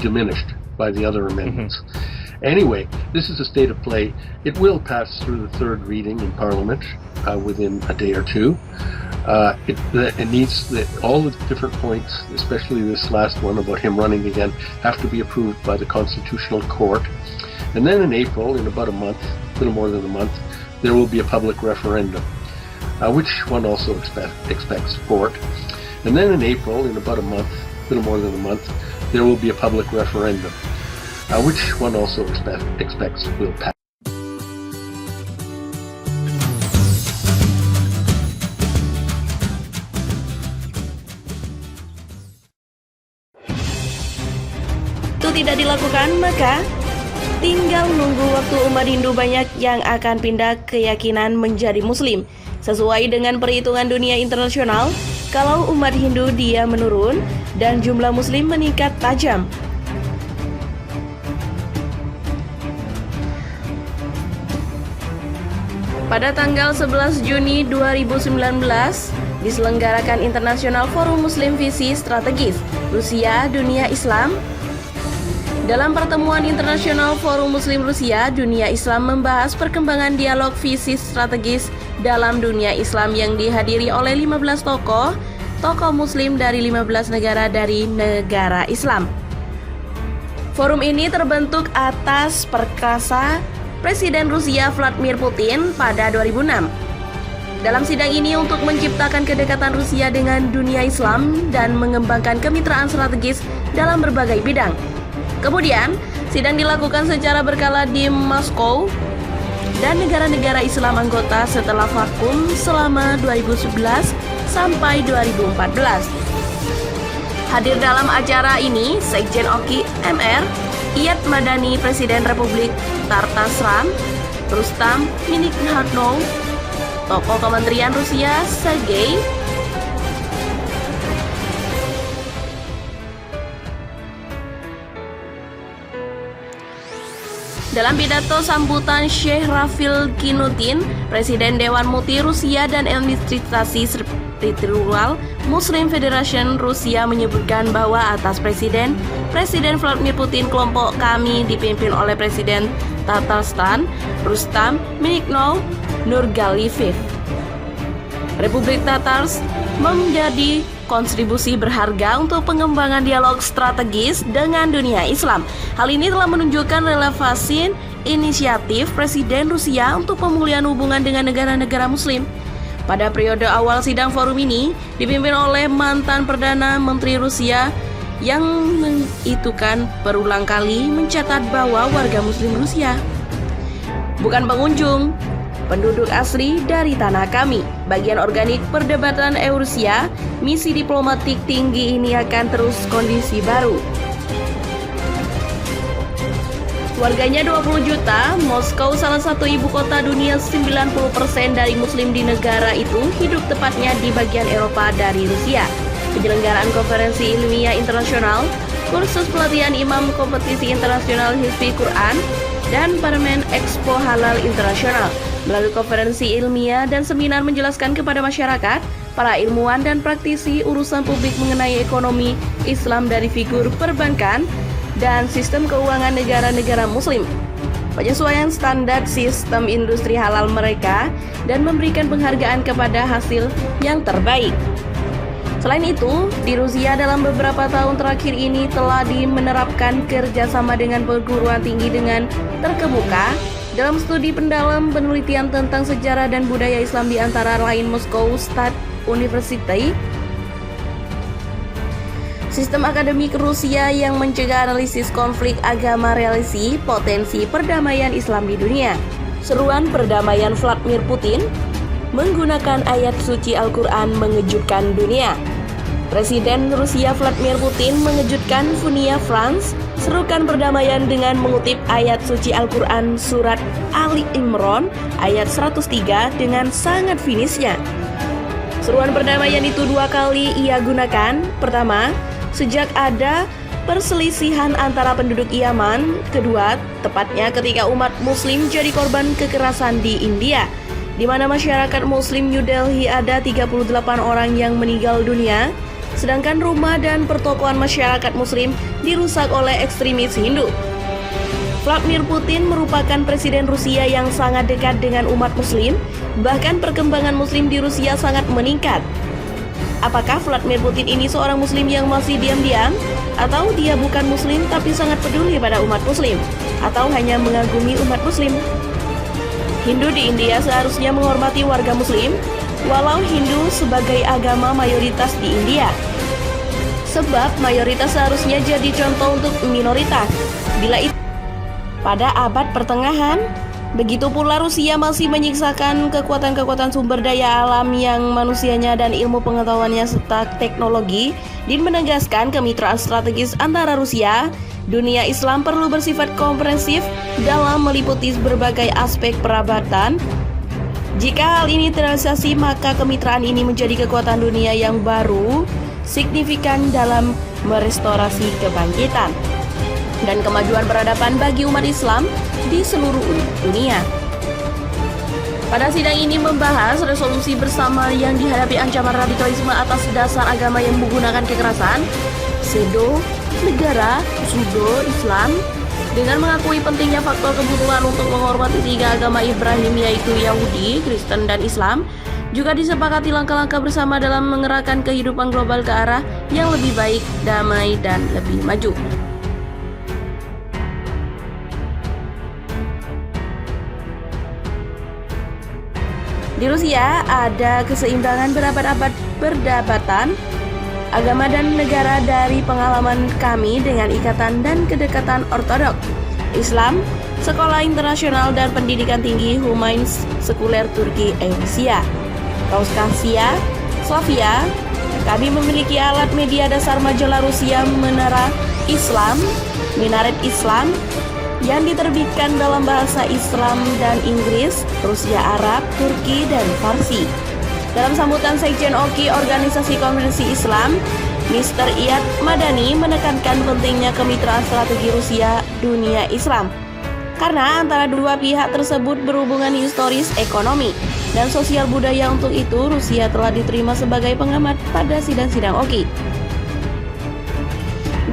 diminished by the other amendments. Anyway, this is a state of play. It will pass through the third reading in Parliament within a day or two. It needs all the different points, especially this last one about him running again, have to be approved by the Constitutional Court. And then in April, in about a month, a little more than a month, there will be a public referendum, which one also expects support. And then in April, in about a month, a little more than a month, there will be a public referendum, which one also expects will pass. Itu tidak dilakukan, maka tinggal nunggu waktu umat Hindu banyak yang akan pindah keyakinan menjadi Muslim. Sesuai dengan perhitungan dunia internasional, kalau umat Hindu dia menurun dan jumlah Muslim meningkat tajam. Pada tanggal 11 Juni 2019, diselenggarakan International Forum Muslim Visi Strategis Rusia Dunia Islam. Dalam pertemuan International Forum Muslim Rusia Dunia Islam membahas perkembangan dialog visi strategis dalam dunia Islam yang dihadiri oleh 15 tokoh Muslim dari 15 negara dari negara Islam. Forum ini terbentuk atas perkasa Presiden Rusia Vladimir Putin pada 2006. Dalam sidang ini untuk menciptakan kedekatan Rusia dengan dunia Islam dan mengembangkan kemitraan strategis dalam berbagai bidang. Kemudian, sidang dilakukan secara berkala di Moskow dan negara-negara Islam anggota setelah vakum selama 2011 sampai 2014. Hadir dalam acara ini Sekjen Oki MR, Iyad Madani, Presiden Republik Tartasran, Rustam Minikharnov, tokoh Kementerian Rusia Sergei Dalam pidato sambutan Sheikh Rafil Kinutin, Presiden Dewan Muti Rusia dan Administrasi Spiritual Muslim Federation Rusia menyebutkan bahwa atas Presiden Vladimir Putin, kelompok kami dipimpin oleh Presiden Tatarstan Rustam Minikharnov Nurgaliev. Republik Tatars menjadi kontribusi berharga untuk pengembangan dialog strategis dengan dunia Islam. Hal ini telah menunjukkan relevansi inisiatif Presiden Rusia untuk pemulihan hubungan dengan negara-negara Muslim. Pada periode awal sidang forum ini dipimpin oleh mantan Perdana Menteri Rusia yang mengitukan berulang kali mencatat bahwa warga Muslim Rusia bukan pengunjung, penduduk asli dari tanah kami. Bagian organik perdebatan Eurasia, misi diplomatik tinggi ini akan terus kondisi baru. Warganya 20 juta, Moskow salah satu ibu kota dunia. 90% dari muslim di negara itu hidup tepatnya di bagian Eropa dari Rusia. Penyelenggaraan konferensi ilmiah internasional, kursus pelatihan imam, kompetisi internasional Hizbi Quran, dan Parlemen Expo Halal Internasional. Melalui konferensi ilmiah dan seminar menjelaskan kepada masyarakat, para ilmuwan dan praktisi urusan publik mengenai ekonomi Islam dari figur perbankan dan sistem keuangan negara-negara muslim, penyesuaian standar sistem industri halal mereka, dan memberikan penghargaan kepada hasil yang terbaik. Selain itu, di Rusia dalam beberapa tahun terakhir ini telah menerapkan kerjasama dengan perguruan tinggi dengan terkemuka dalam studi pendalam penelitian tentang sejarah dan budaya Islam di antara lain Moscow State University, sistem akademik Rusia yang mencegah analisis konflik agama, realisasi potensi perdamaian Islam di dunia. Seruan perdamaian Vladimir Putin menggunakan ayat suci Al-Quran mengejutkan dunia. Presiden Rusia Vladimir Putin mengejutkan dunia France. Serukan perdamaian dengan mengutip ayat suci Al-Quran surat Ali Imran ayat 103 dengan sangat finishnya. Seruan perdamaian itu dua kali ia gunakan. Pertama, sejak ada perselisihan antara penduduk Yaman. Kedua, tepatnya ketika umat muslim jadi korban kekerasan di India, di mana masyarakat muslim New Delhi ada 38 orang yang meninggal dunia sedangkan rumah dan pertokoan masyarakat Muslim dirusak oleh ekstremis Hindu. Vladimir Putin merupakan presiden Rusia yang sangat dekat dengan umat Muslim, bahkan perkembangan Muslim di Rusia sangat meningkat. Apakah Vladimir Putin ini seorang Muslim yang masih diam-diam? Atau dia bukan Muslim tapi sangat peduli pada umat Muslim? Atau hanya mengagumi umat Muslim? Hindu di India seharusnya menghormati warga Muslim, walau Hindu sebagai agama mayoritas di India. Sebab mayoritas seharusnya jadi contoh untuk minoritas. Bila itu pada abad pertengahan, begitu pula Rusia masih menyiksakan kekuatan-kekuatan sumber daya alam yang manusianya dan ilmu pengetahuannya serta teknologi, dan menegaskan kemitraan strategis antara Rusia, dunia Islam perlu bersifat komprehensif dalam meliputi berbagai aspek perabatan. Jika hal ini terrealisasi, maka kemitraan ini menjadi kekuatan dunia yang baru, signifikan dalam merestorasi kebangkitan dan kemajuan peradaban bagi umat Islam di seluruh dunia. Pada sidang ini membahas resolusi bersama yang dihadapi ancaman radikalisme atas dasar agama yang menggunakan kekerasan, pseudo negara pseudo Islam, dengan mengakui pentingnya faktor kebutuhan untuk menghormati tiga agama Ibrahim, yaitu Yahudi, Kristen, dan Islam. Juga disepakati langkah-langkah bersama dalam mengerahkan kehidupan global ke arah yang lebih baik, damai, dan lebih maju. Di Rusia ada keseimbangan berabad-abad perdebatan agama dan negara dari pengalaman kami dengan ikatan dan kedekatan Ortodoks, Islam, sekolah internasional dan pendidikan tinggi Humains sekuler Turki, Eurasia, Kaukasia, Slavia. Kami memiliki alat media dasar majalah Rusia Minaret Islam, yang diterbitkan dalam bahasa Islam dan Inggris, Rusia Arab, Turki, dan Farsi. Dalam sambutan Sekjen OKI Organisasi Konferensi Islam, Mr. Iyad Madani menekankan pentingnya kemitraan strategi Rusia dunia Islam. Karena antara dua pihak tersebut berhubungan historis, ekonomi, dan sosial budaya. Untuk itu, Rusia telah diterima sebagai pengamat pada sidang-sidang OKI.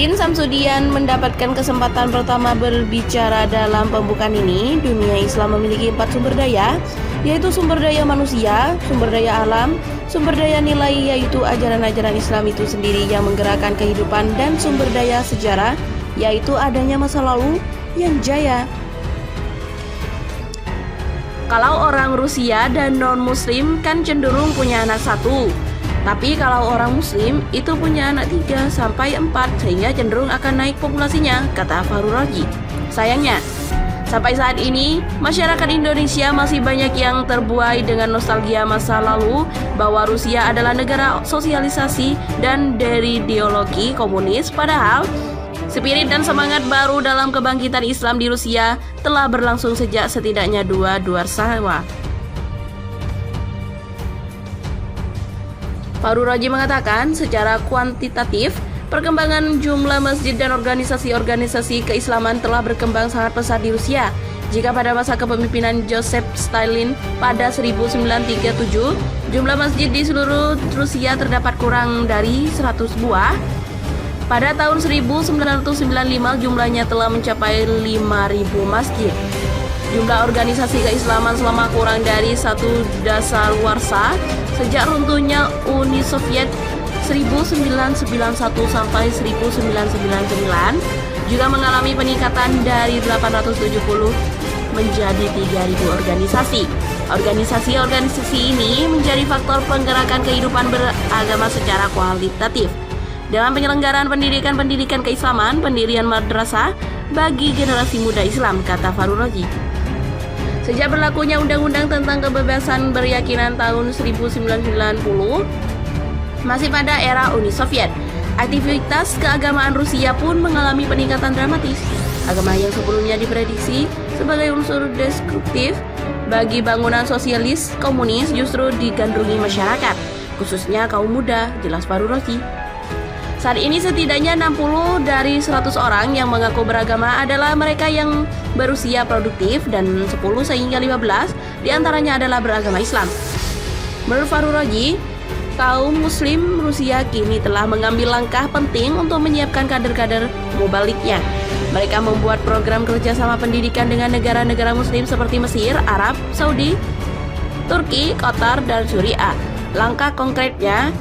Din Samsudian mendapatkan kesempatan pertama berbicara dalam pembukaan ini. Dunia Islam memiliki 4 sumber daya, yaitu sumber daya manusia, sumber daya alam, sumber daya nilai, yaitu ajaran-ajaran Islam itu sendiri yang menggerakkan kehidupan, dan sumber daya sejarah, yaitu adanya masa lalu yang jaya. Kalau orang Rusia dan non-Muslim kan cenderung punya anak 1. Tapi kalau orang Muslim itu punya anak 3 sampai 4, sehingga cenderung akan naik populasinya, kata Fahrul Razi. Sayangnya, sampai saat ini masyarakat Indonesia masih banyak yang terbuai dengan nostalgia masa lalu bahwa Rusia adalah negara sosialisasi dan dari ideologi komunis, padahal spirit dan semangat baru dalam kebangkitan Islam di Rusia telah berlangsung sejak setidaknya 2 Dwarsawa. Fahrul Razi mengatakan secara kuantitatif, perkembangan jumlah masjid dan organisasi-organisasi keislaman telah berkembang sangat pesat di Rusia. Jika pada masa kepemimpinan Joseph Stalin pada 1937, jumlah masjid di seluruh Rusia terdapat kurang dari 100 buah, pada tahun 1995 jumlahnya telah mencapai 5.000 masjid. Jumlah organisasi keislaman selama kurang dari 1 dasawarsa sejak runtuhnya Uni Soviet 1991 sampai 1999 juga mengalami peningkatan dari 870 menjadi 3.000 organisasi. Organisasi-organisasi ini menjadi faktor penggerakkan kehidupan beragama secara kualitatif dalam penyelenggaraan pendidikan keislaman, pendirian madrasah bagi generasi muda Islam, kata Fahrul Razi. Sejak berlakunya Undang-Undang tentang Kebebasan Berkeyakinan tahun 1990, masih pada era Uni Soviet, aktivitas keagamaan Rusia pun mengalami peningkatan dramatis. Agama yang sebelumnya diprediksi sebagai unsur destruktif bagi bangunan sosialis komunis justru digandrungi masyarakat, khususnya kaum muda, jelas Fahrul Razi. Saat ini setidaknya 60 dari 100 orang yang mengaku beragama adalah mereka yang berusia produktif dan 10 sehingga 15 diantaranya adalah beragama Islam. Menurut Fahrul Razi, kaum muslim Rusia kini telah mengambil langkah penting untuk menyiapkan kader-kader mubaliknya. Mereka membuat program kerjasama pendidikan dengan negara-negara muslim seperti Mesir, Arab Saudi, Turki, Qatar, dan Syria. Langkah konkretnya